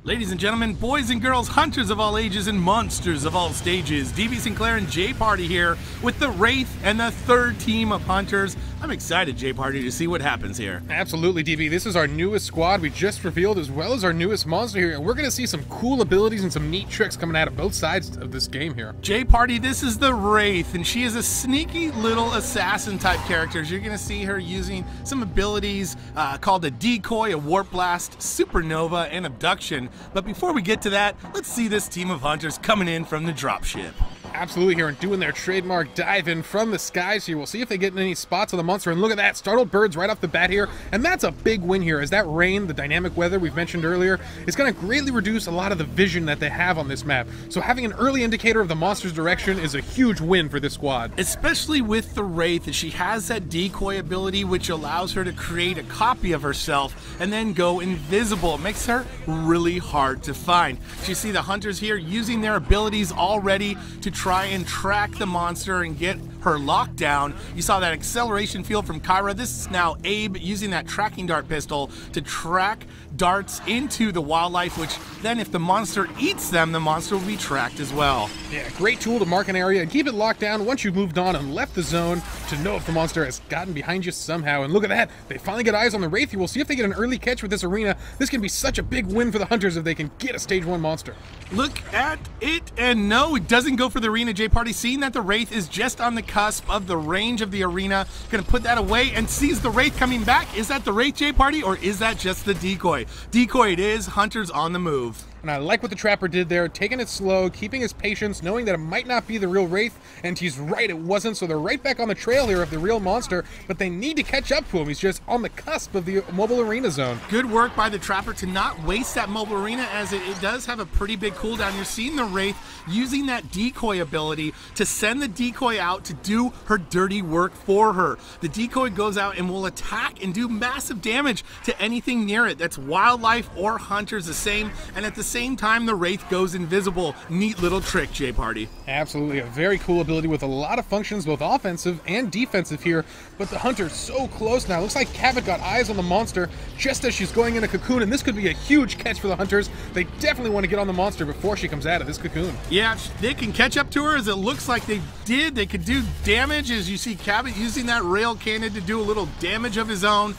Ladies and gentlemen, boys and girls, hunters of all ages and monsters of all stages, DB Sinclair and J Party here with the Wraith and the third team of hunters. I'm excited, J Party, to see what happens here. Absolutely, DB. This is our newest squad we just revealed, as well as our newest monster here, and we're going to see some cool abilities and some neat tricks coming out of both sides of this game here. J Party, this is the Wraith, and she is a sneaky little assassin type character. You're going to see her using some abilities called a decoy, a warp blast, supernova, and abduction. But before we get to that, let's see this team of hunters coming in from the dropship. Absolutely, here and doing their trademark dive in from the skies here. We'll see if they get in any spots on the monster, and look at that, startled birds right off the bat here, and that's a big win here, as that rain, the dynamic weather we've mentioned earlier, is going to greatly reduce a lot of the vision that they have on this map. So having an early indicator of the monster's direction is a huge win for this squad. Especially with the Wraith, she has that decoy ability which allows her to create a copy of herself and then go invisible. It makes her really hard to find. So you see the hunters here using their abilities already to try and track the monster and get her locked down. You saw that acceleration field from Kyra. This is now Abe using that tracking dart pistol to track darts into the wildlife, which then if the monster eats them, the monster will be tracked as well. Yeah, great tool to mark an area and keep it locked down once you've moved on and left the zone to know if the monster has gotten behind you somehow. And look at that, they finally get eyes on the Wraith. We'll see if they get an early catch with this arena. This can be such a big win for the hunters if they can get a stage 1 monster. Look at it, and no, it doesn't go for the arena. J Party, seeing that the Wraith is just on the cusp of the range of the arena, gonna put that away and sees the Wraith coming back. Is that the Wraith, J Party, or is that just the decoy? Decoy it is, hunters on the move. And I like what the Trapper did there, taking it slow, keeping his patience, knowing that it might not be the real Wraith, and he's right, it wasn't, so they're right back on the trail here of the real monster, but they need to catch up to him. He's just on the cusp of the mobile arena zone. Good work by the Trapper to not waste that mobile arena, as it does have a pretty big cooldown. You're seeing the Wraith using that decoy ability to send the decoy out to do her dirty work for her. The decoy goes out and will attack and do massive damage to anything near it. That's wildlife or hunters the same, and at the same time the Wraith goes invisible. Neat little trick, J Party. Absolutely, a very cool ability with a lot of functions, both offensive and defensive here, but the hunter's so close now. Looks like Cabot got eyes on the monster just as she's going in a cocoon, and this could be a huge catch for the hunters. They definitely want to get on the monster before she comes out of this cocoon. Yeah, they can catch up to her, as it looks like they did. They could do damage, as you see Cabot using that rail cannon to do a little damage of his own.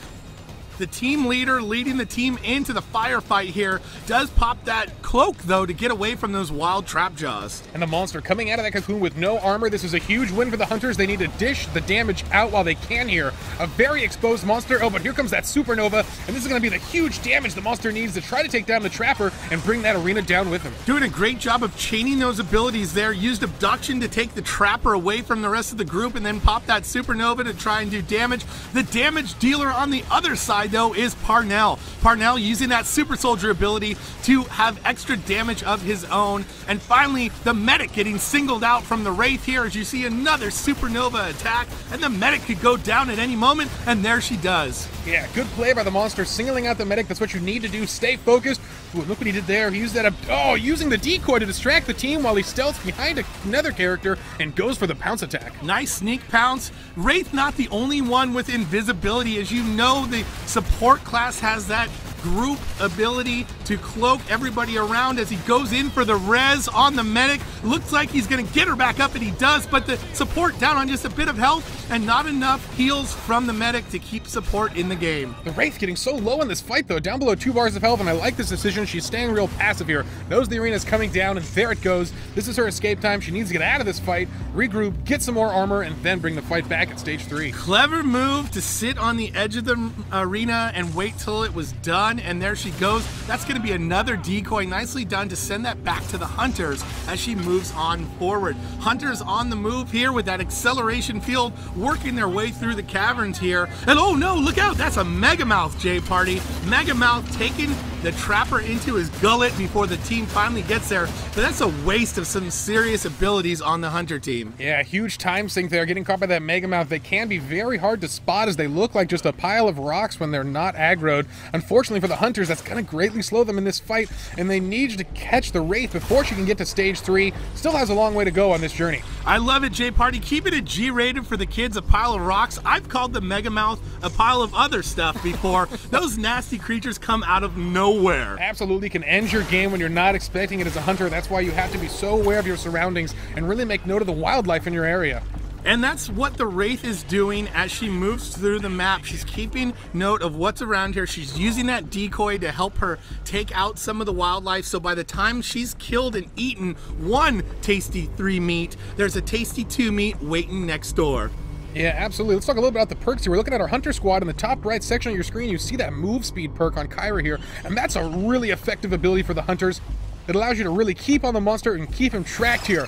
The team leader leading the team into the firefight here does pop that cloak, though, to get away from those wild trap jaws. And the monster coming out of that cocoon with no armor. This is a huge win for the hunters. They need to dish the damage out while they can here. A very exposed monster. Oh, but here comes that supernova, and this is going to be the huge damage the monster needs to try to take down the Trapper and bring that arena down with him. Doing a great job of chaining those abilities there. Used abduction to take the Trapper away from the rest of the group, and then pop that supernova to try and do damage. The damage dealer on the other side, though, is Parnell. Parnell using that super soldier ability to have extra damage of his own. And finally, the medic getting singled out from the Wraith here, as you see another supernova attack, and the medic could go down at any moment, and there she does. Yeah, good play by the monster, singling out the medic. That's what you need to do. Stay focused. Ooh, look what he did there. He used that, using the decoy to distract the team while he stealths behind another character and goes for the pounce attack. Nice sneak pounce. Wraith not the only one with invisibility. As you know, the support class has that group ability to cloak everybody around as he goes in for the res on the medic. Looks like he's going to get her back up, and he does, but the support down on just a bit of health and not enough heals from the medic to keep support in the game. The Wraith getting so low in this fight, though, down below 2 bars of health, and I like this decision. She's staying real passive here. Knows the arena's coming down, and there it goes. This is her escape time. She needs to get out of this fight, regroup, get some more armor, and then bring the fight back at stage 3. Clever move to sit on the edge of the arena and wait till it was done, and there she goes. That's going to be another decoy. Nicely done to send that back to the hunters as she moves on forward. Hunters on the move here with that acceleration field, working their way through the caverns here. And oh no, look out, that's a Megamouth, J Party. Megamouth taking the Trapper into his gullet before the team finally gets there, but that's a waste of some serious abilities on the hunter team. Yeah, huge time sink there, getting caught by that Megamouth. They can be very hard to spot as they look like just a pile of rocks when they're not aggroed. Unfortunately, unfortunately for the Hunters, that's going to greatly slow them in this fight, and they need to catch the Wraith before she can get to stage 3. Still has a long way to go on this journey. I love it, J Party. Keep it a G-rated for the kids, a pile of rocks. I've called the Megamouth a pile of other stuff before. Those nasty creatures come out of nowhere. Absolutely can end your game when you're not expecting it as a hunter. That's why you have to be so aware of your surroundings and really make note of the wildlife in your area. And that's what the Wraith is doing as she moves through the map. She's keeping note of what's around here. She's using that decoy to help her take out some of the wildlife. So by the time she's killed and eaten one tasty 3 meat, there's a tasty 2 meat waiting next door. Yeah, absolutely. Let's talk a little bit about the perks here. We're looking at our Hunter Squad. In the top right section of your screen, you see that move speed perk on Kyra here, and that's a really effective ability for the Hunters. It allows you to really keep on the monster and keep him tracked here.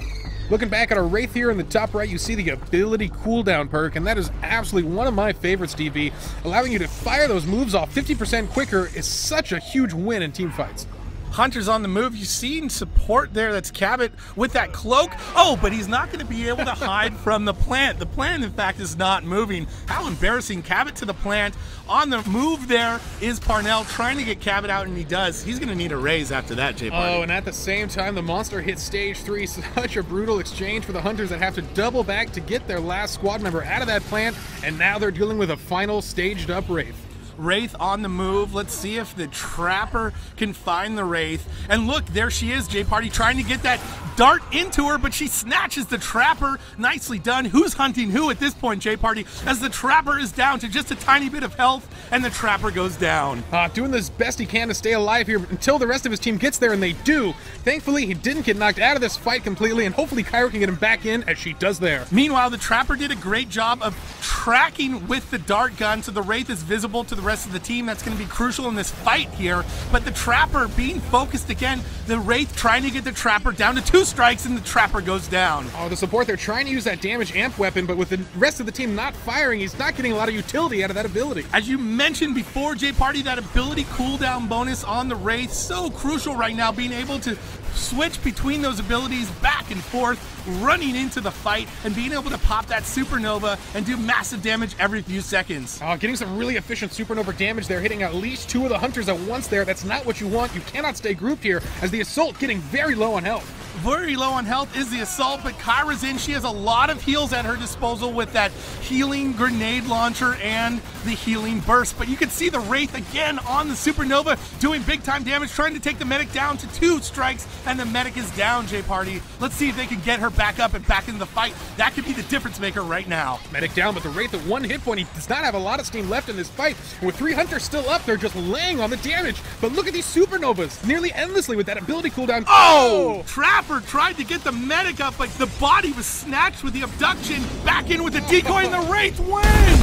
Looking back at our Wraith here in the top right, you see the ability cooldown perk, and that is absolutely one of my favorites, DB. Allowing you to fire those moves off 50% quicker is such a huge win in team fights. Hunter's on the move. You see in support there, that's Cabot with that cloak. Oh, but he's not going to be able to hide from the plant. The plant, in fact, is not moving. How embarrassing. Cabot to the plant. On the move there is Parnell trying to get Cabot out, and he does. He's going to need a raise after that, J Party. Oh, and at the same time, the monster hits stage 3. Such a brutal exchange for the Hunters that have to double back to get their last squad member out of that plant, and now they're dealing with a final staged up Wraith. Wraith on the move. Let's see if the Trapper can find the Wraith. And look, there she is, J Party, trying to get that dart into her, but she snatches the Trapper. Nicely done. Who's hunting who at this point, J Party, as the Trapper is down to just a tiny bit of health, and the Trapper goes down. Doing this best he can to stay alive here until the rest of his team gets there, and they do. Thankfully, he didn't get knocked out of this fight completely, and hopefully Kyra can get him back in, as she does there. Meanwhile, the Trapper did a great job of tracking with the dart gun, so the Wraith is visible to the rest of the team. That's going to be crucial in this fight here. But the Trapper being focused again, the Wraith trying to get the Trapper down to 2 strikes, and the Trapper goes down. Oh, the support, they're trying to use that damage amp weapon, but with the rest of the team not firing, he's not getting a lot of utility out of that ability. As you mentioned before, J Party, that ability cooldown bonus on the Wraith, so crucial right now, being able to switch between those abilities back and forth, running into the fight, and being able to pop that supernova and do massive damage every few seconds. Getting some really efficient supernova damage there, hitting at least 2 of the Hunters at once there. That's not what you want. You cannot stay grouped here, as the Assault getting very low on health. Very low on health is the Assault, but Kyra's in. She has a lot of heals at her disposal with that healing grenade launcher and the healing burst. But you can see the Wraith again on the supernova doing big time damage, trying to take the medic down to 2 strikes, and the medic is down, J Party. Let's see if they can get her back up and back into the fight. That could be the difference maker right now. Medic down, but the Wraith at 1 hit point. He does not have a lot of steam left in this fight. And with 3 Hunters still up, they're just laying on the damage. But look at these supernovas, nearly endlessly with that ability cooldown. Oh! Trapper tried to get the medic up, but the body was snatched with the abduction. Back in with the decoy, and the Wraith wins!